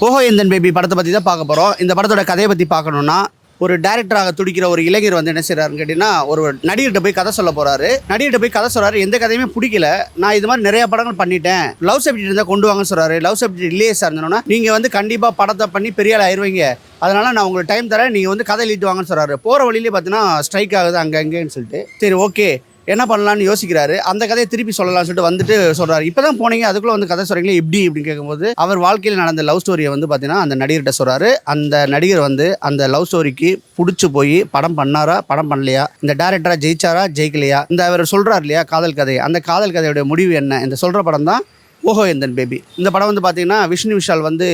ஓஹோ எந்தன் பேபி படத்தை பற்றி தான் பார்க்க போகிறோம். இந்த படத்தோட கதையை பற்றி பார்க்கணுன்னா, ஒரு டேரக்டராக துடிக்கிற ஒரு இளைஞர் வந்து என்ன செய்கிறாருன்னு கேட்டிங்கன்னா, ஒரு நடிகர்கிட்ட போய் கதை சொல்ல போகிறாரு. நடிகர்கிட்ட போய் கதை சொல்கிறாரு, எந்த கதையுமே பிடிக்கல, நான் இது மாதிரி நிறைய படங்கள் பண்ணிட்டேன், லவ் சப்ஜெக்ட் இருந்தால் கொண்டு வாங்கன்னு சொல்கிறாரு. லவ் சப்ஜெக்ட் இல்லையே சார் இருந்தோன்னா, நீங்கள் வந்து கண்டிப்பாக படத்தை பண்ணி பெரிய ஆள் ஆயிடுவீங்க, அதனால் நான் உங்களுக்கு டைம் தரேன், நீங்கள் வந்து கதை எழுதிட்டு வாங்கன்னு சொல்கிறாரு. போகிற வழியிலே பார்த்தீங்கன்னா ஸ்ட்ரைக் ஆகுது அங்கே அங்கேன்னு சொல்லிட்டு, சரி ஓகே என்ன பண்ணலான்னு யோசிக்கிறாரு. அந்த கதையை திருப்பி சொல்லலாம்னு சொல்லிட்டு வந்துட்டு சொல்கிறாரு, இப்போ தான் போனீங்க அதுக்குள்ளே வந்து கதை சொல்கிறீங்களே எப்படி அப்படின்னு கேட்கும்போது, அவர் வாழ்க்கையில் நடந்த லவ் ஸ்டோரியை வந்து பார்த்தீங்கன்னா அந்த நடிகர்கிட்ட சொல்கிறாரு. அந்த நடிகர் வந்து அந்த லவ் ஸ்டோரிக்கு பிடிச்சி போய் படம் பண்ணாரா படம் பண்ணலையா, இந்த டேரக்டராக ஜெயிச்சாரா ஜெயிக்கலையா, இந்த அவர் சொல்கிறார் இல்லையா காதல் கதை, அந்த காதல் கதையோட முடிவு என்ன, இந்த சொல்கிற படம் தான் ஓஹோ எந்தன் பேபி. இந்த படம் வந்து பார்த்தீங்கன்னா விஷ்ணு விஷால் வந்து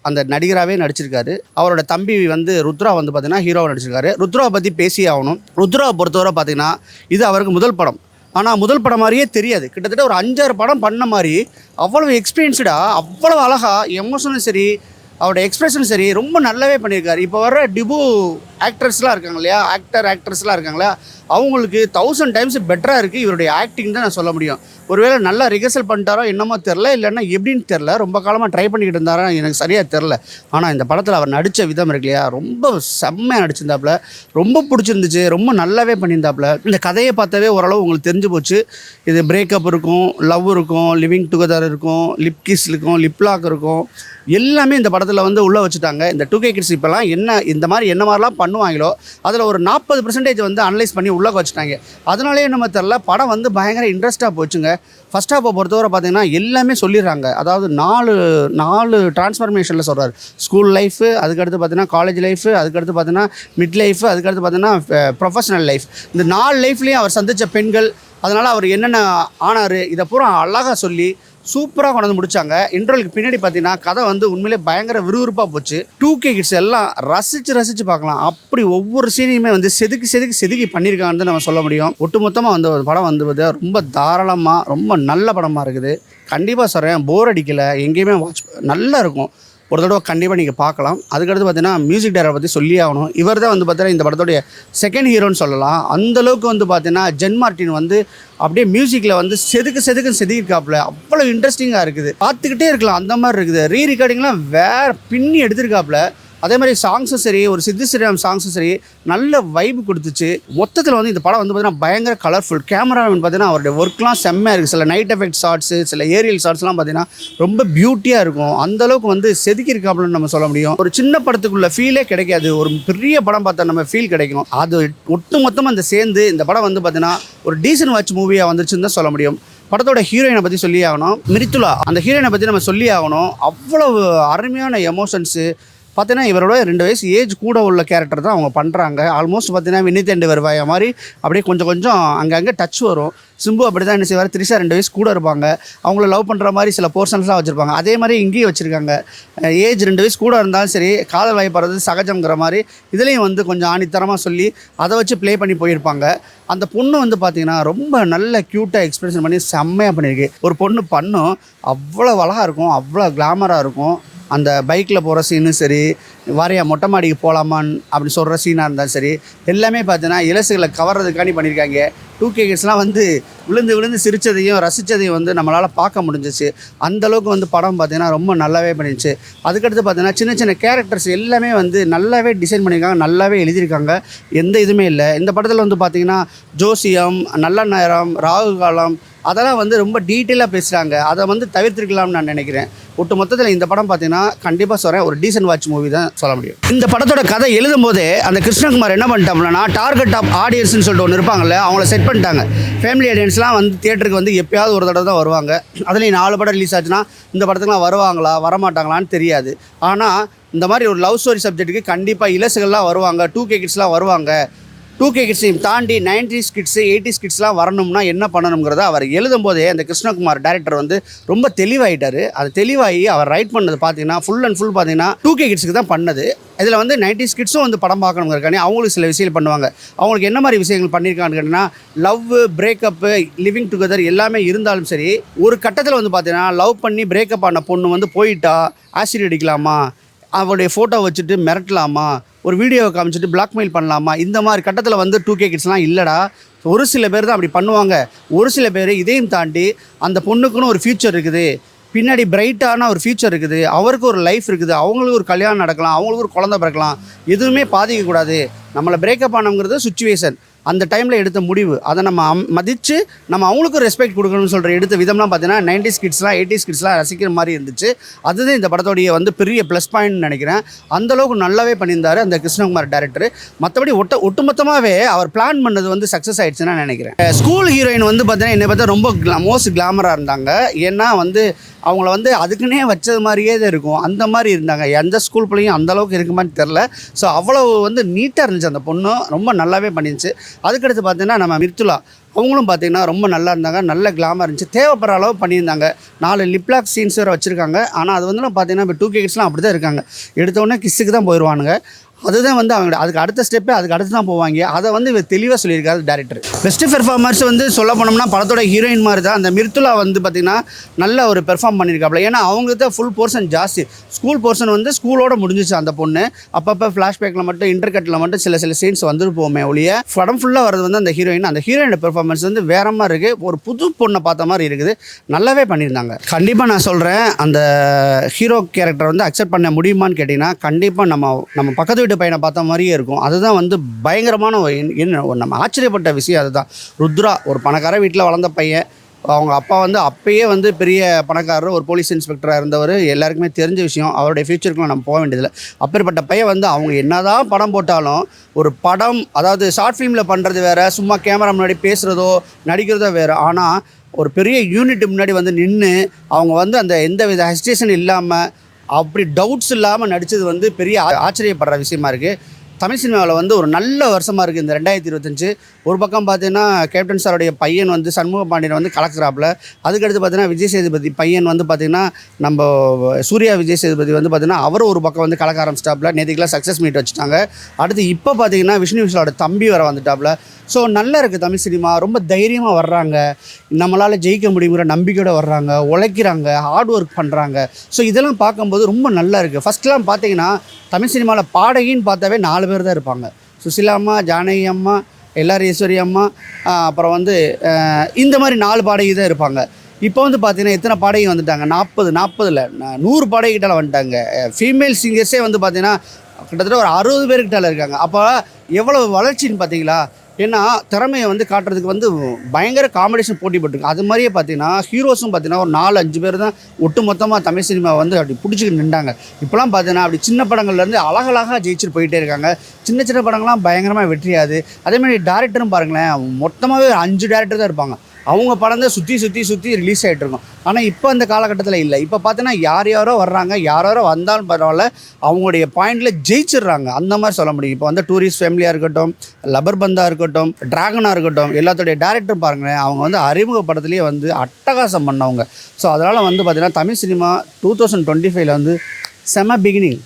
அந்த நடிகராகவே நடிச்சிருக்காரு. அவரோட தம்பி வந்து ருத்ரா வந்து பார்த்தீங்கன்னா ஹீரோவை நடிச்சிருக்காரு. ருத்ராவை பற்றி பேசியே ஆகணும். ருத்ராவை பொறுத்தவரை பார்த்தீங்கன்னா இது அவருக்கு முதல் படம். ஆனால் முதல் படம் மாதிரியே தெரியாது, கிட்டத்தட்ட ஒரு 5-6 படம் பண்ண மாதிரி அவ்வளவு எக்ஸ்பீரியன்ஸ்டாக, அவ்வளவு அழகாக, எமோஷனும் சரி, அவரோட எக்ஸ்பிரஷன் சரி, ரொம்ப நல்லாவே பண்ணியிருக்காரு. இப்போ வர டிபு ஆக்டர்ஸ்லாம் இருக்காங்க இல்லையா, ஆக்டர்ஸ்லாம் இருக்காங்களா, அவங்களுக்கு 1000 டைம்ஸ் பெட்டராக இருக்குது இவருடைய ஆக்டிங் தான் நான் சொல்ல முடியும். ஒருவேளை நல்லா ரிஹர்சல் பண்ணிட்டாரோ என்னமோ தெரில, இல்லைன்னா எப்படின்னு தெரில, ரொம்ப காலமாக ட்ரை பண்ணிக்கிட்டு இருந்தாரோ எனக்கு சரியாக தெரில. ஆனால் இந்த படத்தில் அவர் நடித்த விதம் இருக்கு இல்லையா, ரொம்ப செம்மையாக நடிச்சிருந்தாப்புல, ரொம்ப பிடிச்சிருந்துச்சு, ரொம்ப நல்லாவே பண்ணியிருந்தாப்புல. இந்த கதையை பார்த்தாவே ஓரளவு உங்களுக்கு தெரிஞ்சு போச்சு. இது பிரேக்கப் இருக்கும், லவ் இருக்கும், லிவிங் டுகெதர் இருக்கும், லிப் கிஸ் இருக்கும், லிப் லாக் இருக்கும், எல்லாமே இந்த படத்தில் வந்து உள்ளே வச்சுட்டாங்க. இந்த 2K கிட்ஸ் இப்போலாம் இந்த மாதிரி என்ன மாதிரிலாம் பண்ணுவாங்களோ அதில் ஒரு 40% வந்து அனலைஸ் பண்ணி உள்ளே வச்சுட்டாங்க. அதனாலே நம்ம தெரில, படம் வந்து பயங்கர இன்ட்ரெஸ்ட்டாக போச்சுங்க. ஃபஸ்ட் ஹாஃபை பொறுத்தவரை பார்த்தீங்கன்னா எல்லாமே சொல்லிடுறாங்க. அதாவது 4 டிரான்ஸ்ஃபர்மேஷனில் சொல்கிறார். ஸ்கூல் லைஃபு, அதுக்கடுத்து பார்த்தீங்கன்னா காலேஜ் லைஃபு, அதுக்கடுத்து பார்த்தீங்கன்னா மிட் லைஃபு, அதுக்கடுத்து பார்த்தீங்கன்னா ப்ரொஃபஷனல் லைஃப். இந்த 4 லைஃப்லேயும் அவர் சந்தித்த பெண்கள், அதனால் அவர் என்னென்ன ஆனார், இதை பூரா அழகாக சொல்லி சூப்பராக கொண்டு வந்து முடிச்சாங்க. இன்டர்வலுக்கு பின்னாடி பார்த்தீங்கன்னா கதை வந்து உண்மையிலே பயங்கர விறுவிறுப்பாக போச்சு. 2K கிட்ஸ் எல்லாம் ரசித்து பார்க்கலாம். அப்படி ஒவ்வொரு சீனையுமே வந்து செதுக்கி பண்ணியிருக்காங்கன்னு நம்ம சொல்ல முடியும். ஒட்டுமொத்தமாக வந்து ஒரு படம் வந்து ரொம்ப தாராளமாக ரொம்ப நல்ல படமாக இருக்குது. கண்டிப்பாக சொல்கிறேன், போர் அடிக்கலை, எங்கேயுமே நல்லா இருக்கும். ஒரு தடவை கண்டிப்பாக நீங்கள் பார்க்கலாம். அதுக்கடுத்து பார்த்தீங்கன்னா மியூசிக் டைரக்டரை பற்றி சொல்லி ஆகணும். இவர் தான் வந்து பார்த்தீங்கன்னா இந்த படத்துடைய செகண்ட் ஹீரோன்னு சொல்லலாம். அந்தளவுக்கு வந்து பார்த்தீங்கன்னா ஜென் மார்ட்டின் வந்து அப்படியே மியூசிக்கில் வந்து செதுக்கிருக்காப்புல, அவ்வளோ இன்ட்ரெஸ்டிங்காக இருக்குது, பார்த்துக்கிட்டே இருக்கலாம் அந்த மாதிரி இருக்குது. ரீரெக்கார்டிங்லாம் வேறு பின்னி எடுத்திருக்காப்புல. அதே மாதிரி சாங்ஸும் சரி, ஒரு சித்து ஸ்ரீராம் சாங்ஸும் சரி, நல்ல வைப் கொடுத்துச்சு. மொத்தத்தில் வந்து இந்த படம் வந்து பார்த்தீங்கன்னா பயங்கர கலர்ஃபுல். கேமராமேன் பார்த்தீங்கன்னா அவருடைய ஒர்க்லாம் செம்மையாக இருக்குது. சில நைட் எஃபெக்ட் ஷாட்ஸு, சில ஏரியல் ஷாட்ஸ்லாம் பார்த்தீங்கன்னா ரொம்ப பியூட்டியாக இருக்கும். அந்தளவுக்கு வந்து செதுக்கியிருக்காப்புலன்னு நம்ம சொல்ல முடியும். ஒரு சின்ன படத்துக்குள்ள ஃபீலே கிடைக்காது, ஒரு பெரிய படம் பார்த்தா நம்ம ஃபீல் கிடைக்கும். அது ஒட்டு மொத்தமாக இந்த சேர்ந்து இந்த படம் வந்து பார்த்தீங்கன்னா ஒரு டீசன்ட் வாட்ச் மூவியாக வந்துருச்சுன்னு தான் சொல்ல முடியும். படத்தோட ஹீரோயினை பற்றி சொல்லி ஆகணும், மிரித்துலா. அந்த ஹீரோயினை பற்றி நம்ம சொல்லி ஆகணும். அவ்வளவு அருமையான எமோஷன்ஸு. பார்த்தீங்கன்னா இவரோட 2 வயசு ஏஜ் கூட உள்ள கேரக்டர் தான் அவங்க பண்ணுறாங்க. ஆல்மோஸ்ட் பார்த்தீங்கன்னா விண்ணித்தண்டு வருவாய மாதிரி அப்படியே கொஞ்சம் அங்கங்கே டச் வரும். சிம்பு அப்படி தான் என்ன செய்வார், த்ரிஷா 2 வயசு கூட இருப்பாங்க, அவங்கள லவ் பண்ணுற மாதிரி சில போர்ஷன்ஸ்லாம் வச்சுருப்பாங்க. அதே மாதிரி இங்கேயும் வச்சுருக்காங்க. ஏஜ் 2 வயசு கூட இருந்தாலும் சரி, காதல் வயப்படுறது சகஜங்கிற மாதிரி இதுலேயும் வந்து கொஞ்சம் ஆணித்தரமாக சொல்லி அதை வச்சு ப்ளே பண்ணி போயிருப்பாங்க. அந்த பொண்ணு வந்து பார்த்திங்கன்னா ரொம்ப நல்ல க்யூட்டாக எக்ஸ்பிரஷன் பண்ணி செம்மையாக பண்ணியிருக்கு. ஒரு பொண்ணு பண்ணும் அவ்வளோ அழகாக இருக்கும், அவ்வளோ கிளாமராக இருக்கும். அந்த பைக்கில் போகிற சீனும் சரி, வாரியா மொட்டை மாடிக்கு போகலாமான்னு அப்படி சொல்கிற சீனாக இருந்தாலும் சரி, எல்லாமே பார்த்தீங்கன்னா இலசுகளை கவர்றதுக்காண்டி பண்ணியிருக்காங்க. 2K கிட்ஸ்லாம் வந்து விழுந்து சிரித்ததையும் ரசித்ததையும் வந்து நம்மளால் பார்க்க முடிஞ்சிச்சு. அந்தளவுக்கு வந்து படம் பார்த்திங்கன்னா ரொம்ப நல்லாவே பண்ணிடுச்சு. அதுக்கடுத்து பார்த்தீங்கன்னா சின்ன கேரக்டர்ஸ் எல்லாமே வந்து நல்லாவே டிசைன் பண்ணியிருக்காங்க, நல்லாவே எழுதியிருக்காங்க, எந்த இதுவுமே இல்லை. இந்த படத்தில் வந்து பார்த்திங்கன்னா ஜோசியம், நல்ல நேரம், ராகு காலம், அதெல்லாம் வந்து ரொம்ப டீட்டெயிலாக பேசுகிறாங்க. அதை வந்து தவிர்த்திருக்கலாம்னு நான் நினைக்கிறேன். ஒட்டு மொத்தத்தில் இந்த படம் பார்த்தீங்கன்னா கண்டிப்பாக சொல்கிறேன் ஒரு டீசன்ட் வாட்ச் மூவி தான் சொல்ல முடியும். இந்த படத்தோட கதை எழுதும் போதே அந்த கிருஷ்ணகுமார் என்ன பண்ணிட்டாங்கன்னா, டார்கெட் ஆஃப் ஆடியன்ஸ்னு சொல்லிட்டு ஒன்று இருப்பாங்கல்ல, அவங்கள செட் பண்ணிட்டாங்க. ஃபேமிலி ஆடியன்ஸ்லாம் வந்து தியேட்டருக்கு வந்து எப்பயாவது ஒரு தடவை தான் வருவாங்க. அதுலேயும் 4 படம் ரிலீஸ் ஆச்சுன்னா இந்த படத்துக்குலாம் வருவாங்களா வரமாட்டாங்களான்னு தெரியாது. ஆனால் இந்த மாதிரி ஒரு லவ் ஸ்டோரி சப்ஜெக்ட்டுக்கு கண்டிப்பாக இலசுகள்லாம் வருவாங்க, 2K கிட்ஸ்லாம் வருவாங்க. 2K கிட்ஸையும் தாண்டி 90s கிட்ஸு 80s கிட்ஸ்லாம் வரணும்னா என்ன பண்ணணுங்கிறத அவர் எழுதும் போதே அந்த கிருஷ்ணகுமார் டைரக்டர் வந்து ரொம்ப தெளிவாயிட்டார். அது தெளிவாகி அவர் ரைட் பண்ணது பார்த்தீங்கன்னா ஃபுல் அண்ட் ஃபுல் பார்த்தீங்கன்னா 2K கிட்ஸுக்கு தான் பண்ணது. இதில் வந்து 90s கிட்ஸும் வந்து படம் பார்க்கணுங்கிறக்கானே அவங்களுக்கு சில விஷயங்கள் பண்ணுவாங்க. அவங்களுக்கு என்ன மாதிரி விஷயங்கள் பண்ணியிருக்கான்னு கேட்டிங்கன்னா, லவ், பிரேக்கப்பு, லிவிங் டுகெதர் எல்லாமே இருந்தாலும் சரி, ஒரு கட்டத்தில் வந்து பார்த்தீங்கன்னா லவ் பண்ணி பிரேக்கப் ஆன பொண்ணு வந்து போயிட்டா ஆசிட் அடிக்கலாமா, அவருடைய ஃபோட்டோ வச்சுட்டு மிரட்டலாமா, ஒரு வீடியோவை காமிச்சிட்டு பிளாக்மெயில் பண்ணலாமா, இந்த மாதிரி கட்டத்தில் வந்து 2K கிட்ஸ்லாம் இல்லைடா. ஒரு சில பேர் தான் அப்படி பண்ணுவாங்க. ஒரு சில பேர் இதையும் தாண்டி அந்த பொண்ணுக்குன்னு ஒரு ஃப்யூச்சர் இருக்குது, பின்னாடி பிரைட்டான ஒரு ஃபியூச்சர் இருக்குது, அவருக்கு ஒரு லைஃப் இருக்குது, அவங்களுக்கு ஒரு கல்யாணம் நடக்கலாம், அவங்களுக்கு ஒரு குழந்தை பிறக்கலாம், எதுவுமே பாதிக்கக்கூடாது. நம்மளை பிரேக்கப் ஆனோங்கிறது சுச்சுவேஷன், அந்த டைமில் எடுத்த முடிவு, அதை நம்ம மதித்து நம்ம அவங்களுக்கும் ரெஸ்பெக்ட் கொடுக்கணும்னு சொல்கிற எடுத்த விதம்லாம் பார்த்தீங்கன்னா 90s கிட்ஸ்லாம் 80s கிட்ஸ்லாம் ரசிக்கிற மாதிரி இருந்துச்சு. அதுதான் இந்த படத்தோடைய வந்து பெரிய ப்ளஸ் பாயிண்ட்னு நினைக்கிறேன். அந்தளவுக்கு நல்லாவே பண்ணியிருந்தார் அந்த கிருஷ்ணகுமார் டேரக்டர். மற்றபடி ஒட்டுமொத்தமாகவே அவர் பிளான் பண்ணது வந்து சக்ஸஸ் ஆகிடுச்சுன்னு நான் நினைக்கிறேன். ஸ்கூல் ஹீரோயின் வந்து பார்த்தீங்கன்னா என்னை பார்த்தா ரொம்ப மோஸ்ட் கிளாமராக இருந்தாங்க. ஏன்னா வந்து அவங்கள வந்து அதுக்குன்னே வச்சது மாதிரியே தான் இருக்கும், அந்த மாதிரி இருந்தாங்க. எந்த ஸ்கூல் பிள்ளையும் அந்தளவுக்கு இருக்குமான்னு தெரில. ஸோ அவ்வளோ வந்து நீட்டாக இருந்துச்சு அந்த பொண்ணு, ரொம்ப நல்லாவே பண்ணிருந்துச்சு. அதுக்கடுத்து பார்த்தீங்கன்னா நம்ம மிர்துலா, அவங்களும் பார்த்தீங்கன்னா ரொம்ப நல்லா இருந்தாங்க, நல்ல கிளாமர் இருந்துச்சு, தேவைப்படுற அளவு பண்ணியிருந்தாங்க. 4 லிப்லாக் சீன்ஸ் வேறு வச்சுருக்காங்க. ஆனால் அது வந்து பார்த்தீங்கன்னா இப்போ 2K கிட்ஸ்லாம் அப்படி தான் இருக்காங்க, எடுத்தோடனே கிஸ்ஸுக்கு தான் போயிடுவானுங்க. அதுதான் வந்து அவங்க அதுக்கு அடுத்த ஸ்டெப்பே அதுக்கு அடுத்து தான் போவாங்க. அதை வந்து தெளிவாக சொல்லியிருக்காரு டேரக்டர். பெஸ்ட்டு பெர்ஃபார்மர்ஸ் வந்து சொல்ல போனோம்னா படத்தோட ஹீரோயின் மாதிரி தான் அந்த மிர்துலா வந்து பார்த்திங்கன்னா நல்ல ஒரு பெர்ஃபார்ம் பண்ணியிருக்காப்புல. ஏன்னா அவங்களுக்கு தான் ஃபுல் போர்ஷன் ஜாஸ்தி, ஸ்கூல் போர்ஷன் வந்து ஸ்கூலோட முடிஞ்சிச்சு அந்த பொண்ணு. அப்பப்போ ஃப்ளாஷ்பேக்கில் மட்டும் இன்டர்கட்டில் மட்டும் சில சீன்ஸ் வந்துட்டு போவோமே ஒழிய படம் ஃபுல்லாக வரது வந்து அந்த ஹீரோயின். அந்த ஹீரோயினோட பெர்ஃபார்மன்ஸ் வந்து வேற மாதிரி இருக்குது, ஒரு புது பொண்ணை பார்த்த மாதிரி இருக்குது, நல்லாவே பண்ணியிருந்தாங்க. கண்டிப்பாக நான் சொல்கிறேன், அந்த ஹீரோ கேரக்டர் வந்து அக்செப்ட் பண்ண முடியுமான்னு கேட்டிங்கன்னா கண்டிப்பாக நம்ம பக்கத்து வீட்டு பையனை பார்த்த மாதிரியே இருக்கும். அதுதான் வந்து பயங்கரமான நம்ம ஆச்சரியப்பட்ட விஷயம். அதுதான் ருத்ரா, ஒரு பணக்கார வீட்டில் வளர்ந்த பையன். அவங்க அப்பா வந்து அப்பயே வந்து பெரிய பணக்காரர், ஒரு போலீஸ் இன்ஸ்பெக்டராக இருந்தவர், எல்லாருக்குமே தெரிஞ்ச விஷயம். அவருடைய ஃபியூச்சருக்குலாம் நம்ம போக வேண்டியதில்லை. அப்பேற்பட்ட பையன் வந்து அவங்க என்னதான் படம் போட்டாலும் ஒரு படம், அதாவது ஷார்ட் ஃபிலிமில் பண்ணுறது வேறு, சும்மா கேமரா முன்னாடி பேசுகிறதோ நடிக்கிறதோ வேறு. ஆனால் ஒரு பெரிய யூனிட் முன்னாடி வந்து நின்று அவங்க வந்து அந்த எந்த வித ஹெசிடேஷன் இல்லாமல் அப்படி டவுட்ஸ் இல்லாமல் நடித்தது வந்து பெரிய ஆச்சரியப்படுற விஷயமா இருக்குது. தமிழ் சினிமாவில் வந்து ஒரு நல்ல வருஷமாக இருக்குது இந்த 2025. ஒரு பக்கம் பார்த்தீங்கன்னா கேப்டன் சாருடைய பையன் வந்து சண்முக பாண்டியன் வந்து கலக்கிறாப்புல. அதுக்கடுத்து பார்த்தீங்கன்னா விஜய் சேதுபதி பையன் வந்து பார்த்திங்கன்னா நம்ம சூர்யா விஜய் சேதுபதி வந்து பார்த்திங்கன்னா அவரும் ஒரு பக்கம் வந்து கலக்க ஆரம்பிச்சிட்டாப்புல. நேற்றுக்கெலாம் சக்ஸஸ் மீட் வச்சுட்டாங்க. அடுத்து இப்போ பார்த்திங்கன்னா விஷ்ணு விஷாலோட தம்பி வர வந்துட்டாப்புல. ஸோ நல்லா இருக்குது தமிழ் சினிமா, ரொம்ப தைரியமாக வர்றாங்க, நம்மளால் ஜெயிக்க முடியுங்கிற நம்பிக்கையோடு வர்றாங்க, உழைக்கிறாங்க, ஹார்ட் ஒர்க் பண்ணுறாங்க. ஸோ இதெல்லாம் பார்க்கும்போது ரொம்ப நல்லா இருக்குது. ஃபஸ்ட்லாம் பார்த்தீங்கன்னா தமிழ் சினிமாவில் பாடகின்னு பார்த்தாவே 4 பேர் தான் இருப்பாங்க, சுசிலா அம்மா, ஜானகி அம்மா, எல்லார் ஈஸ்வரி அம்மா, அப்புறம் வந்து இந்த மாதிரி 4 பாடகி தான் இருப்பாங்க. இப்போ வந்து பார்த்தீங்கன்னா எத்தனை பாடகி வந்துட்டாங்க, 40 100 பாடகிட்டால வந்துட்டாங்க. ஃபீமேல் சிங்கர்ஸே வந்து பார்த்தீங்கன்னா கிட்டத்தட்ட ஒரு 60 பேருக்கிட்டால இருக்காங்க. அப்போ எவ்வளோ வளர்ச்சின்னு பார்த்தீங்களா? ஏன்னா திறமையை வந்து காட்டுறதுக்கு வந்து பயங்கர காம்படிஷன் போட்டி போட்டுருக்கு. அது மாதிரியே பார்த்தீங்கன்னா ஹீரோஸும் பார்த்தீங்கன்னா ஒரு 4-5 பேர் தான் ஒட்டு மொத்தமாக தமிழ் சினிமா வந்து அப்படி பிடிச்சிக்கிட்டு நின்றாங்க. இப்போலாம் பார்த்தீங்கன்னா அப்படி சின்ன படங்கள்லேருந்து அழகழகாக ஜெயிச்சுட்டு போயிட்டே இருக்காங்க. சின்ன படங்கள்லாம் பயங்கரமாக வெற்றியாது. அதேமாதிரி டேரக்டரும் பாருங்களேன், மொத்தமாகவே 5 டேரக்டர் தான் இருப்பாங்க. அவங்க படம் தான் சுற்றி ரிலீஸ் ஆகிட்டு இருக்கும். ஆனால் இப்போ அந்த காலகட்டத்தில் இல்லை. இப்போ பார்த்தீங்கன்னா யாரோ வர்றாங்க, யாரோ வந்தாலும் பரவாயில்ல, அவங்களுடைய பாயிண்டில் ஜெயிச்சிடுறாங்க, அந்த மாதிரி சொல்ல முடியும். இப்போ வந்து டூரிஸ்ட் ஃபேமிலியாக இருக்கட்டும், லப்பர் பந்தாக இருக்கட்டும், ட்ராகனாக இருக்கட்டும், எல்லாத்துடைய டேரக்டரும் பாருங்களேன், அவங்க வந்து அறிமுக படத்துலேயே வந்து அட்டகாசம் பண்ணவங்க. ஸோ அதனால் வந்து பார்த்திங்கன்னா தமிழ் சினிமா 2025 வந்து செம பிகினிங்.